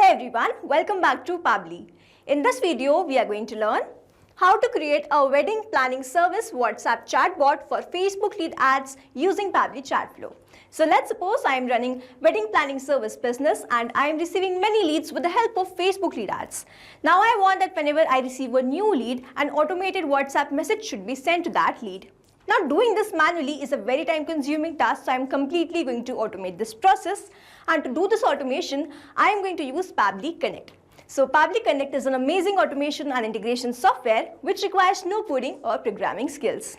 everyone, welcome back to Pabbly. In this video, we are going to learn how to create a wedding planning service WhatsApp chatbot for Facebook lead ads using Pabbly Chatflow. So let's suppose I am running wedding planning service business and I am receiving many leads with the help of Facebook lead ads. Now I want that whenever I receive a new lead, an automated WhatsApp message should be sent to that lead. Now doing this manually is a very time consuming task, so I am completely going to automate this process, and to do this automation I am going to use Pabbly Connect. So Pabbly Connect is an amazing automation and integration software which requires no coding or programming skills.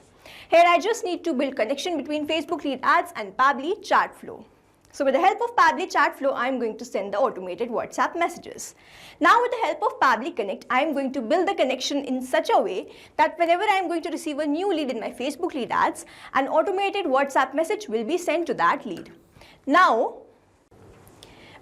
Here I just need to build connection between Facebook lead ads and Pabbly Chatflow. So with the help of Pabbly Chatflow, I am going to send the automated WhatsApp messages. Now with the help of Pabbly Connect, I am going to build the connection in such a way that whenever I am going to receive a new lead in my Facebook lead ads, an automated WhatsApp message will be sent to that lead. Now,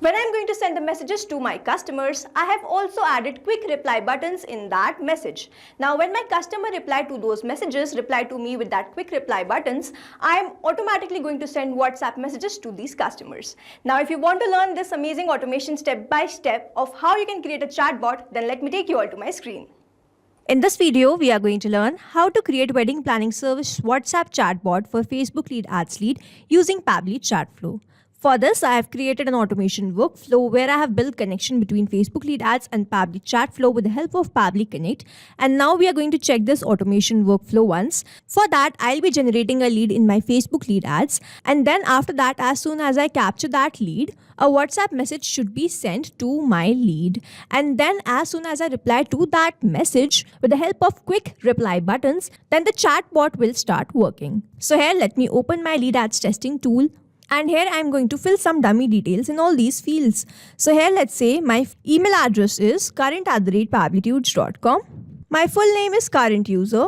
when I am going to send the messages to my customers, I have also added quick reply buttons in that message. Now when my customer reply to those messages, reply to me with that quick reply buttons, I am automatically going to send WhatsApp messages to these customers. Now if you want to learn this amazing automation step by step of how you can create a chatbot, then let me take you all to my screen. In this video, we are going to learn how to create wedding planning service WhatsApp chatbot for Facebook lead ads lead using Pabbly Chatflow. For this, I have created an automation workflow where I have built connection between Facebook lead ads and Pabbly Chatflow with the help of Pabbly Connect. And now we are going to check this automation workflow once. For that, I'll be generating a lead in my Facebook lead ads. And then after that, as soon as I capture that lead, a WhatsApp message should be sent to my lead. And then as soon as I reply to that message with the help of quick reply buttons, then the chatbot will start working. So here, let me open my lead ads testing tool. And here I am going to fill some dummy details in all these fields. So here let's say my email address is current@pabblytudes.com. My full name is current user.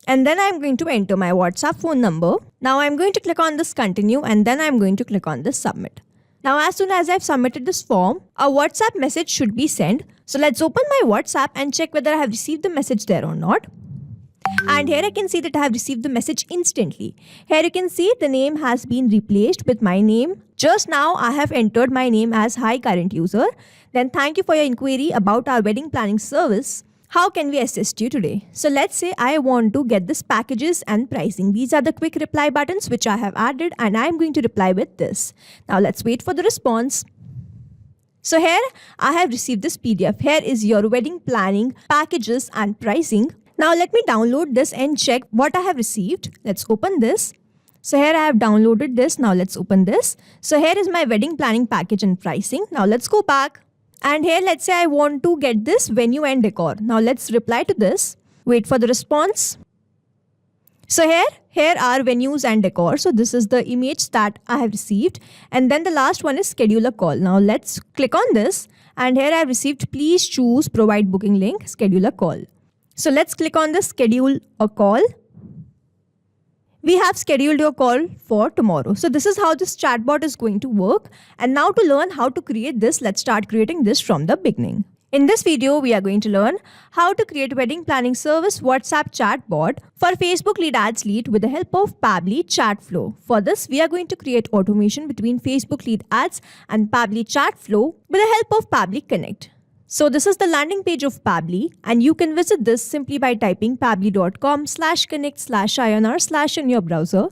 And then I am going to enter my WhatsApp phone number. Now I am going to click on this continue and then I am going to click on this submit. Now as soon as I have submitted this form, a WhatsApp message should be sent. So let's open my WhatsApp and check whether I have received the message there or not. And here I can see that I have received the message instantly. Here you can see the name has been replaced with my name. Just now I have entered my name as Hi Current User. Then thank you for your inquiry about our wedding planning service. How can we assist you today? So let's say I want to get this packages and pricing. These are the quick reply buttons which I have added and I am going to reply with this. Now let's wait for the response. So here I have received this PDF. Here is your wedding planning packages and pricing. Now let me download this and check what I have received. Let's open this. So here I have downloaded this. Now let's open this. So here is my wedding planning package and pricing. Now let's go back. And here let's say I want to get this venue and decor. Now let's reply to this. Wait for the response. So here are venues and decor. So this is the image that I have received. And then the last one is schedule a call. Now let's click on this. And here I have received please choose provide booking link, schedule a call. So let's click on the schedule a call. We have scheduled your call for tomorrow. So this is how this chatbot is going to work. And now to learn how to create this, let's start creating this from the beginning. In this video, we are going to learn how to create wedding planning service WhatsApp chatbot for Facebook lead ads lead with the help of Pabbly Chatflow. For this, we are going to create automation between Facebook lead ads and Pabbly Chatflow with the help of Pabbly Connect. So this is the landing page of Pabbly and you can visit this simply by typing pabbly.com/connect/INR/ in your browser.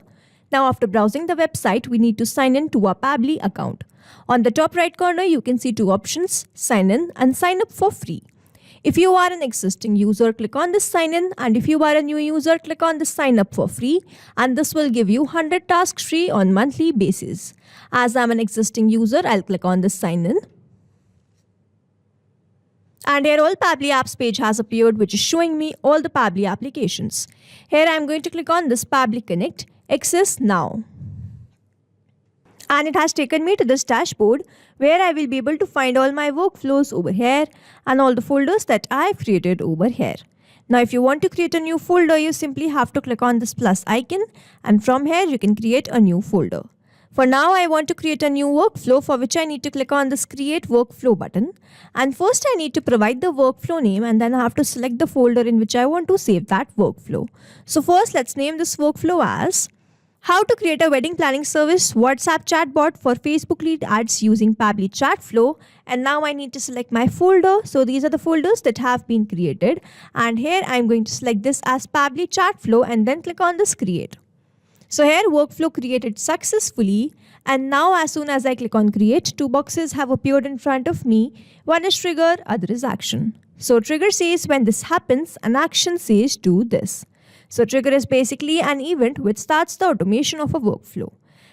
Now after browsing the website, we need to sign in to our Pabbly account. On the top right corner, you can see two options, sign in and sign up for free. If you are an existing user, click on this sign in, and if you are a new user, click on this sign up for free, and this will give you 100 tasks free on monthly basis. As I'm an existing user, I'll click on this sign in. And here all Pabbly apps page has appeared, which is showing me all the Pabbly applications. Here I am going to click on this Pabbly Connect, access now. And it has taken me to this dashboard where I will be able to find all my workflows over here and all the folders that I have created over here. Now if you want to create a new folder, you simply have to click on this plus icon and from here you can create a new folder. For now, I want to create a new workflow for which I need to click on this create workflow button. And first I need to provide the workflow name and then I have to select the folder in which I want to save that workflow. So first let's name this workflow as How to create a wedding planning service WhatsApp chatbot for Facebook lead ads using Pabbly Chatflow. And now I need to select my folder. So these are the folders that have been created. And here I'm going to select this as Pabbly Chatflow and then click on this create. So here workflow created successfully. And now as soon as I click on create, two boxes have appeared in front of me. One is trigger, other is action. So trigger says when this happens and action says do this. So trigger is basically an event which starts the automation of a workflow.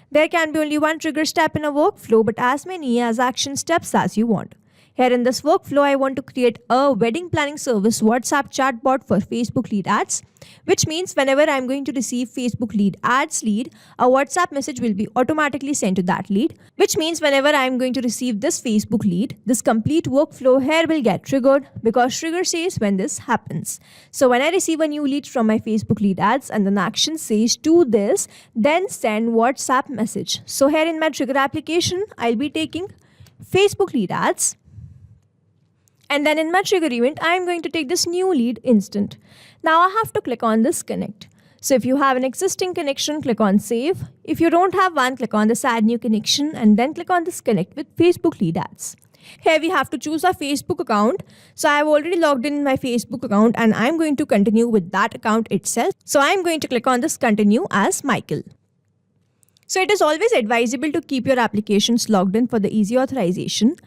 There can be only one trigger step in a workflow but as many as action steps as you want. Here in this workflow, I want to create a wedding planning service WhatsApp chatbot for Facebook lead ads, which means whenever I'm going to receive Facebook lead ads lead, a WhatsApp message will be automatically sent to that lead, which means whenever I'm going to receive this Facebook lead, this complete workflow here will get triggered because trigger says when this happens. So when I receive a new lead from my Facebook lead ads and an action says do this, then send WhatsApp message. So here in my trigger application, I'll be taking Facebook lead ads. And then in my trigger event, I am going to take this new lead instant. Now I have to click on this connect. So if you have an existing connection, click on save. If you don't have one, click on this add new connection and then click on this connect with Facebook lead ads. Here we have to choose our Facebook account. So I have already logged in my Facebook account and I'm going to continue with that account itself. So I'm going to click on this continue as Michael. So it is always advisable to keep your applications logged in for the easy authorization.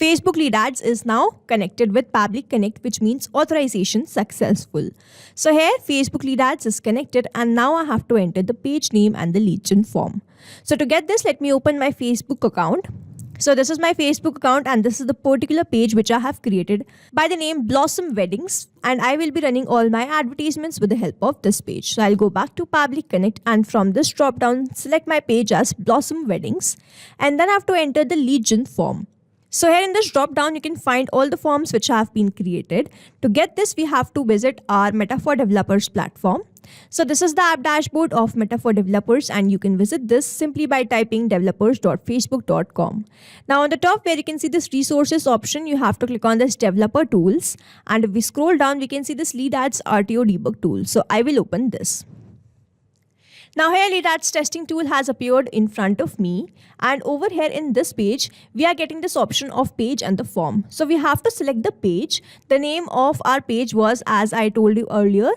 Facebook lead ads is now connected with Pabbly Connect, which means authorization successful. So here Facebook lead ads is connected and now I have to enter the page name and the lead gen form. So to get this, let me open my Facebook account. So this is my Facebook account and this is the particular page which I have created by the name Blossom Weddings, and I will be running all my advertisements with the help of this page. So I'll go back to Pabbly Connect and from this drop down select my page as Blossom Weddings and then I have to enter the lead gen form. So here in this drop down, you can find all the forms which have been created. To get this, we have to visit our Meta for Developers platform. So this is the app dashboard of Meta for Developers and you can visit this simply by typing developers.facebook.com. Now on the top where you can see this resources option, you have to click on this developer tools and if we scroll down, we can see this lead ads RTO debug tool. So I will open this. Now here lead ads testing tool has appeared in front of me and over here in this page, we are getting this option of page and the form. So we have to select the page. The name of our page was, as I told you earlier,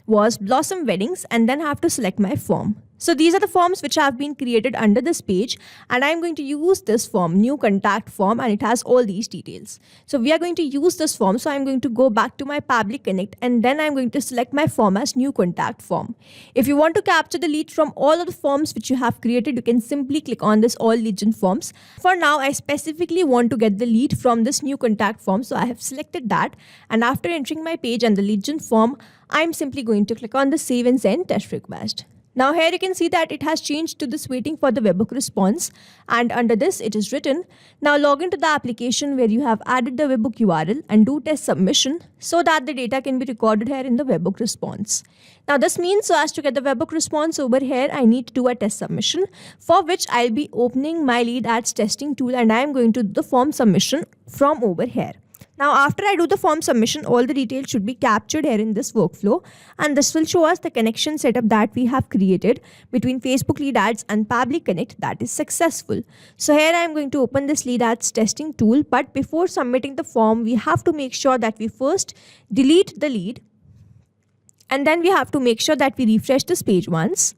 was Blossom Weddings and then have to select my form. So these are the forms which have been created under this page and I'm going to use this form, new contact form, and it has all these details. So we are going to use this form. So I'm going to go back to my Pabbly Connect and then I'm going to select my form as new contact form. If you want to capture the lead from all of the forms which you have created, you can simply click on this all lead gen forms. For now, I specifically want to get the lead from this new contact form. So I have selected that and after entering my page and the lead gen form, I'm simply going to click on the save and send test request. Now here you can see that it has changed to this waiting for the webhook response and under this it is written, now log into the application where you have added the webhook URL and do test submission so that the data can be recorded here in the webhook response. Now this means so as to get the webhook response over here, I need to do a test submission for which I'll be opening my lead ads testing tool and I'm going to do the form submission from over here. Now after I do the form submission, all the details should be captured here in this workflow and this will show us the connection setup that we have created between Facebook lead ads and Pabbly Connect that is successful. So here I am going to open this lead ads testing tool, but before submitting the form, we have to make sure that we first delete the lead and then we have to make sure that we refresh this page once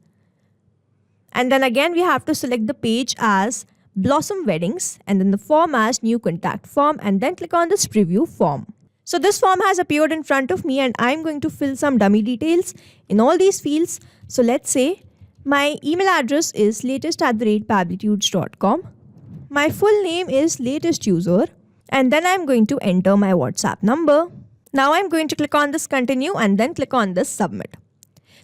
and then again we have to select the page as Blossom Weddings and then the form as new contact form and then click on this preview form. So this form has appeared in front of me and I'm going to fill some dummy details in all these fields. So let's say my email address is latest@pabblytudes.com. My full name is latest user and then I'm going to enter my WhatsApp number. Now I'm going to click on this continue and then click on this submit.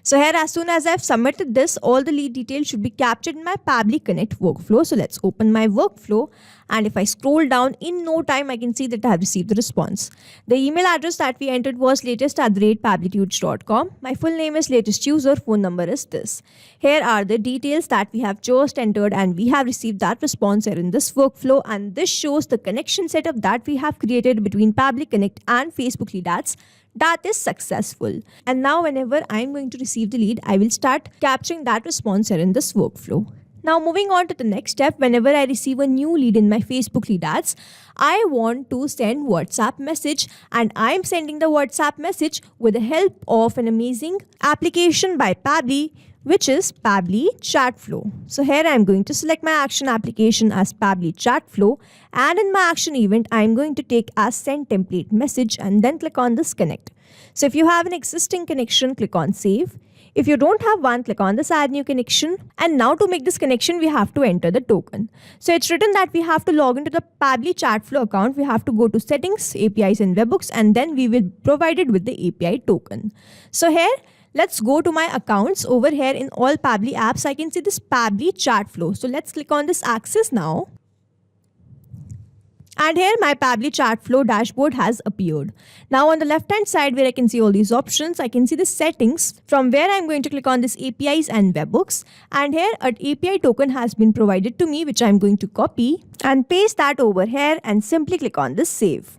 So here as soon as I've submitted this, all the lead details should be captured in my Pabbly Connect workflow. So let's open my workflow and if I scroll down, in no time I can see that I have received the response. The email address that we entered was latest@pablitudes.com. My full name is latest user, phone number is this. Here are the details that we have just entered, and we have received that response here in this workflow, and this shows the connection setup that we have created between Pabbly Connect and Facebook Lead Ads. That is successful. And now whenever I'm going to receive the lead, I will start capturing that response here in this workflow. Now moving on to the next step, whenever I receive a new lead in my Facebook Lead Ads, I want to send WhatsApp message, and I'm sending the WhatsApp message with the help of an amazing application by Pabbly, which is Pabbly Chatflow. So here I'm going to select my action application as Pabbly Chatflow, and in my action event I'm going to take as send template message and then click on this connect. So if you have an existing connection, click on save. If you don't have one, click on this add new connection. And now to make this connection, we have to enter the token. So it's written that we have to log into the Pabbly Chatflow account. We have to go to settings, APIs and webhooks, and then we will be provided with the API token. So here, let's go to my accounts. Over here in all Pabbly apps, I can see this Pabbly Chatflow. So let's click on this access now. And here my Pabbly Chatflow dashboard has appeared. Now on the left hand side where I can see all these options, I can see the settings from where I'm going to click on this APIs and webhooks. And here an API token has been provided to me, which I'm going to copy and paste that over here and simply click on this save.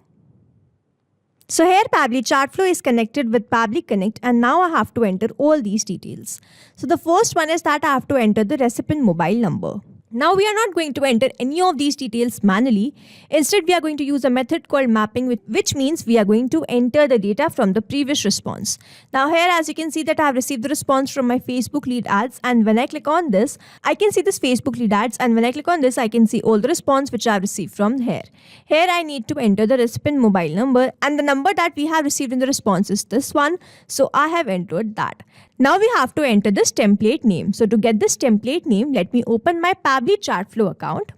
So here Pabbly Chatflow is connected with Pabbly Connect, and now I have to enter all these details. So the first one is that I have to enter the recipient mobile number. Now we are not going to enter any of these details manually. Instead, we are going to use a method called mapping, which means we are going to enter the data from the previous response. Now here, as you can see that I have received the response from my Facebook Lead Ads, and when I click on this, I can see this Facebook Lead Ads, and when I click on this, I can see all the response which I have received from here. Here I need to enter the recipient mobile number, and the number that we have received in the response is this one. So I have entered that. Now we have to enter this template name. So to get this template name, let me open my Pabbly Chatflow account.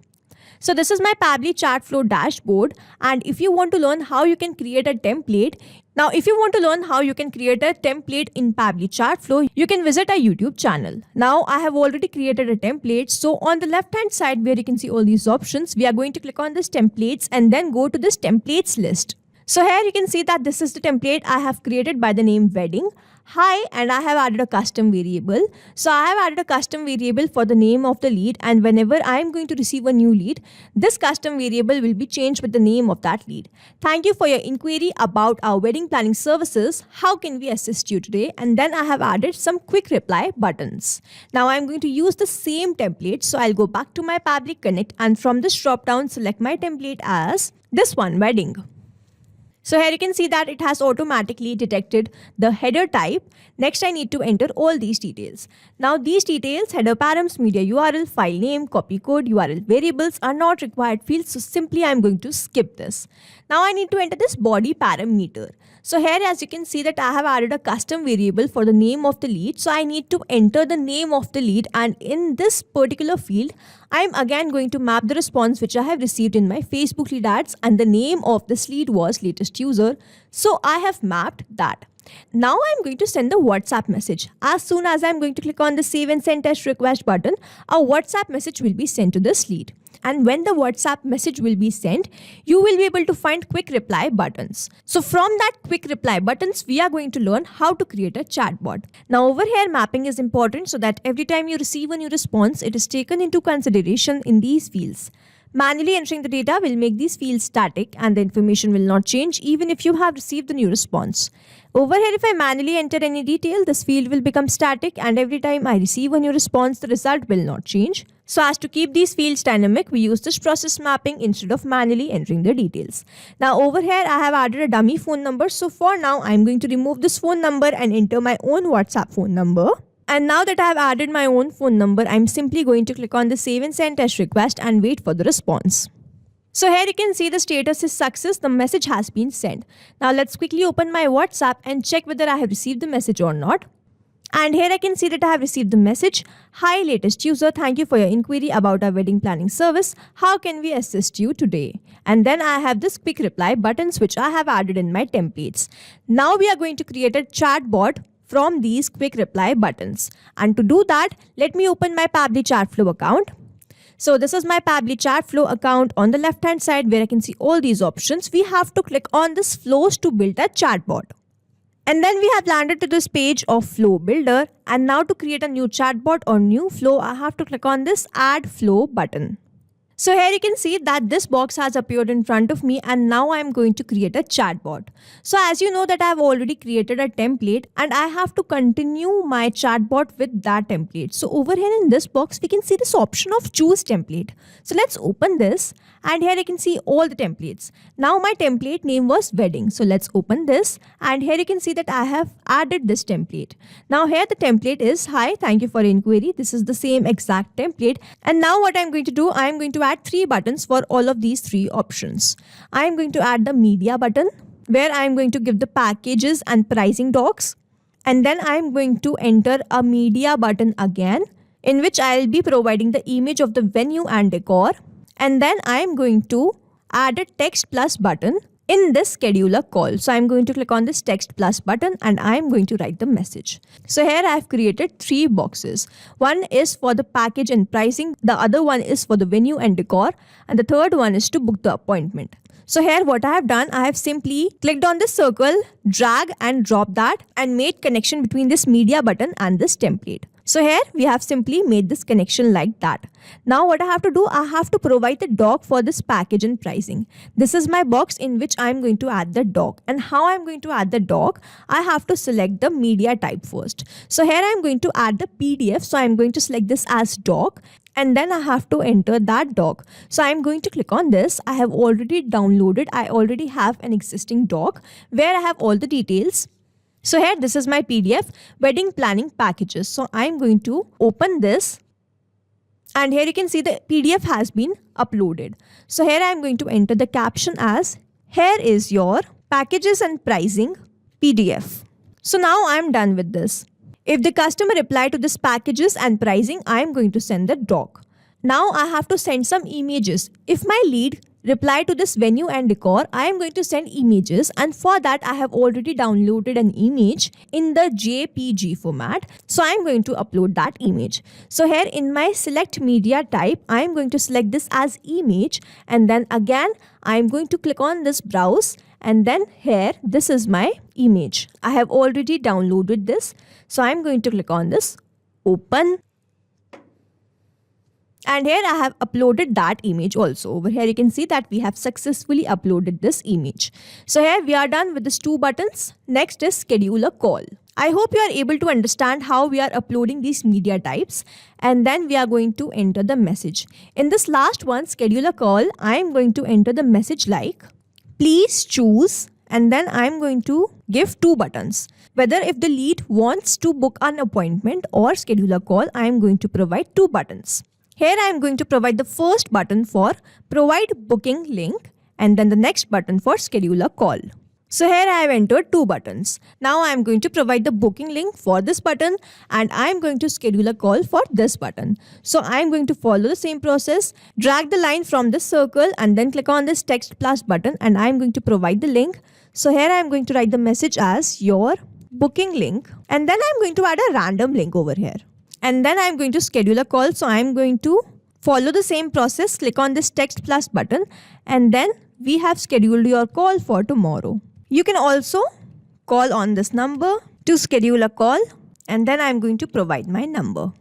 So this is my Pabbly Chatflow dashboard, and if you want to learn how you can create a template, in Pabbly Chatflow, you can visit our YouTube channel. Now I have already created a template. So on the left hand side where you can see all these options, we are going to click on this templates and then go to this templates list. So here you can see that this is the template I have created by the name wedding. Hi, and I have added a custom variable. So I have added a custom variable for the name of the lead, and whenever I am going to receive a new lead, this custom variable will be changed with the name of that lead. Thank you for your inquiry about our wedding planning services. How can we assist you today? And then I have added some quick reply buttons. Now I am going to use the same template. So I'll go back to my Pabbly Connect, and from this drop down, select my template as this one, wedding. So here you can see that it has automatically detected the header type. Next, I need to enter all these details. Now these details, header params, media URL, file name, copy code, URL variables are not required fields. So simply I'm going to skip this. Now I need to enter this body parameter. So here, as you can see that I have added a custom variable for the name of the lead. So I need to enter the name of the lead, and in this particular field, I am again going to map the response which I have received in my Facebook Lead Ads, and the name of this lead was latest user. So I have mapped that. Now I'm going to send the WhatsApp message. As soon as I'm going to click on the save and send test request button, a WhatsApp message will be sent to this lead. And when the WhatsApp message will be sent, you will be able to find quick reply buttons. So from that quick reply buttons, we are going to learn how to create a chatbot. Now over here, mapping is important so that every time you receive a new response, it is taken into consideration in these fields. Manually entering the data will make these fields static, and the information will not change even if you have received the new response. Over here, if I manually enter any detail, this field will become static, and every time I receive a new response, the result will not change. So as to keep these fields dynamic, we use this process mapping instead of manually entering the details. Now over here, I have added a dummy phone number. So for now, I'm going to remove this phone number and enter my own WhatsApp phone number. And now that I have added my own phone number, I'm simply going to click on the save and send test request and wait for the response. So here you can see the status is success. The message has been sent. Now let's quickly open my WhatsApp and check whether I have received the message or not. And here I can see that I have received the message. Hi latest user, thank you for your inquiry about our wedding planning service. How can we assist you today? And then I have this quick reply buttons which I have added in my templates. Now we are going to create a chatbot from these quick reply buttons. And to do that, let me open my Pabbly Chatflow account. So this is my Pabbly Chatflow account. On the left hand side where I can see all these options, we have to click on this flows to build a chatbot. And then we have landed to this page of Flow Builder. And now to create a new chatbot or new flow, I have to click on this Add Flow button. So here you can see that this box has appeared in front of me, and now I am going to create a chatbot. So as you know that I have already created a template and I have to continue my chatbot with that template. So over here in this box, we can see this option of choose template. So let's open this, and here you can see all the templates. Now my template name was wedding. So let's open this, and here you can see that I have added this template. Now here the template is hi, thank you for inquiry. This is the same exact template. And now what I'm going to do, I'm going to add 3 buttons for all of these 3 options. I'm going to add the media button where I'm going to give the packages and pricing docs. And then I'm going to enter a media button again in which I'll be providing the image of the venue and decor. And then I'm going to add a text plus button in this scheduler call. So I'm going to click on this text plus button and I'm going to write the message. So here I've created 3 boxes. One is for the package and pricing, the other one is for the venue and decor, and the third one is to book the appointment. So here what I have done, I have simply clicked on this circle, drag and drop that, and made connection between this media button and this template. So here we have simply made this connection like that. Now what I have to do, I have to provide the doc for this package and pricing. This is my box in which I am going to add the doc. And how I am going to add the doc, I have to select the media type first. So here I am going to add the PDF. So I am going to select this as doc. And then I have to enter that doc. So I'm going to click on this. I have already downloaded. I already have an existing doc where I have all the details. So here this is my PDF, wedding planning packages. So I'm going to open this. And here you can see the PDF has been uploaded. So here I'm going to enter the caption as, here is your packages and pricing PDF. So now I'm done with this. If the customer reply to this packages and pricing, I am going to send the doc. Now I have to send some images. If my lead reply to this venue and decor, I am going to send images, and for that I have already downloaded an image in the JPG format. So I am going to upload that image. So here in my select media type, I am going to select this as image, and then again I am going to click on this browse, and then here this is my image. I have already downloaded this. So I am going to click on this open. And here I have uploaded that image also. Over here you can see that we have successfully uploaded this image. So here we are done with these 2 buttons. Next is schedule a call. I hope you are able to understand how we are uploading these media types, and then we are going to enter the message. In this last one, schedule a call, I am going to enter the message like, please choose, and then I am going to give 2 buttons. Whether if the lead wants to book an appointment or schedule a call, I am going to provide 2 buttons. Here I am going to provide the first button for provide booking link, and then the next button for schedule a call. So here I have entered 2 buttons. Now I am going to provide the booking link for this button, and I am going to schedule a call for this button. So I am going to follow the same process, drag the line from this circle and then click on this text plus button, and I am going to provide the link. So here I am going to write the message as your booking link, and then I am going to add a random link over here. And then I'm going to schedule a call. So I'm going to follow the same process, click on this text plus button, and then we have scheduled your call for tomorrow. You can also call on this number to schedule a call, and then I'm going to provide my number.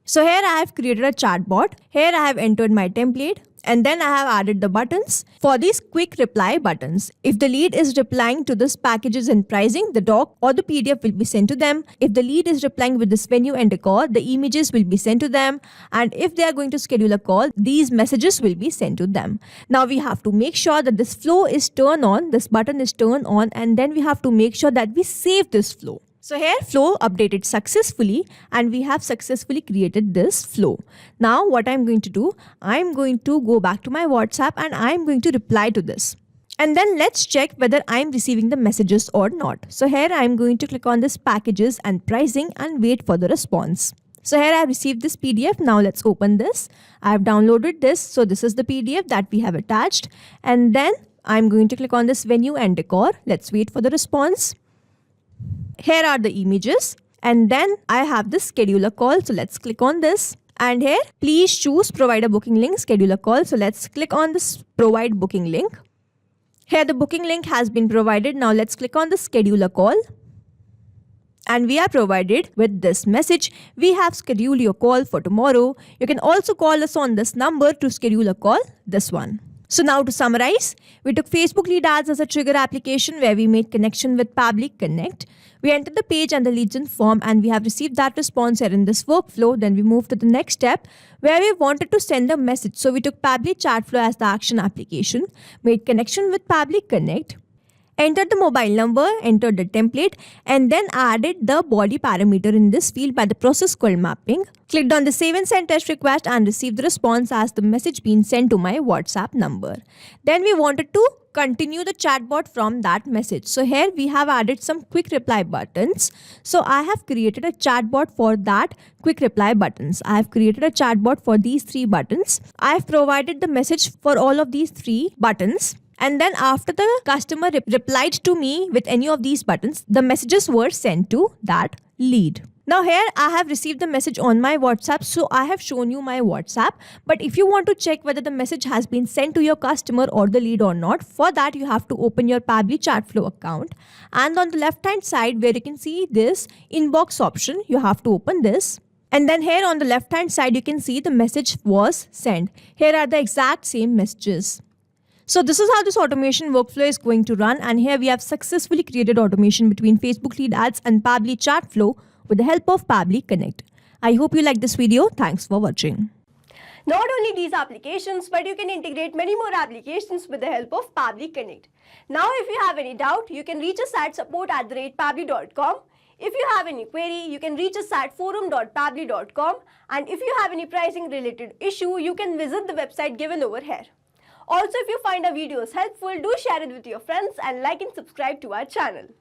So here I have created a chatbot. Here I have entered my template, and then I have added the buttons for these quick reply buttons. If the lead is replying to this packages and pricing, the doc or the PDF will be sent to them. If the lead is replying with this venue and decor, the images will be sent to them. And if they are going to schedule a call, these messages will be sent to them. Now we have to make sure that this flow is turned on, this button is turned on, and then we have to make sure that we save this flow. So here flow updated successfully, and we have successfully created this flow. Now what I'm going to do, I'm going to go back to my WhatsApp and I'm going to reply to this. And then let's check whether I'm receiving the messages or not. So here I'm going to click on this packages and pricing and wait for the response. So here I have received this PDF. Now let's open this. I have downloaded this. So this is the PDF that we have attached. And then I'm going to click on this venue and decor. Let's wait for the response. Here are the images, and then I have this schedule a call. So let's click on this, And here, please choose provide a booking link, schedule a call. So let's click on this provide booking link. Here the booking link has been provided. Now let's click on the schedule a call. And we are provided with this message. We have scheduled your call for tomorrow. You can also call us on this number to schedule a call, this one. So now to summarize, we took Facebook lead ads as a trigger application where we made connection with Pabbly Connect. We entered the page and the lead gen form and we have received that response here in this workflow. Then we moved to the next step where we wanted to send a message. So we took Pabbly Chatflow as the action application, made connection with Pabbly Connect, entered the mobile number, entered the template, and then added the body parameter in this field by the process called mapping. Clicked on the save and send test request and received the response as the message being sent to my WhatsApp number. Then we wanted to continue the chatbot from that message. So here we have added some quick reply buttons. So I have created a chatbot for that quick reply buttons. I have created a chatbot for these 3 buttons. I have provided the message for all of these 3 buttons. And then after the customer replied to me with any of these buttons, the messages were sent to that lead. Now here I have received the message on my WhatsApp, so I have shown you my WhatsApp. But if you want to check whether the message has been sent to your customer or the lead or not, for that you have to open your Pabbly Chatflow account. And on the left hand side where you can see this inbox option, you have to open this. And then here on the left hand side you can see the message was sent. Here are the exact same messages. So this is how this automation workflow is going to run, and here we have successfully created automation between Facebook lead ads and Pabbly Chatflow with the help of Pabbly Connect. I hope you like this video. Thanks for watching. Not only these applications, but you can integrate many more applications with the help of Pabbly Connect. Now if you have any doubt, you can reach us at support@pabbly.com. If you have any query, you can reach us at forum.pabbly.com, and if you have any pricing related issue, you can visit the website given over here. Also, if you find our videos helpful, do share it with your friends and like and subscribe to our channel.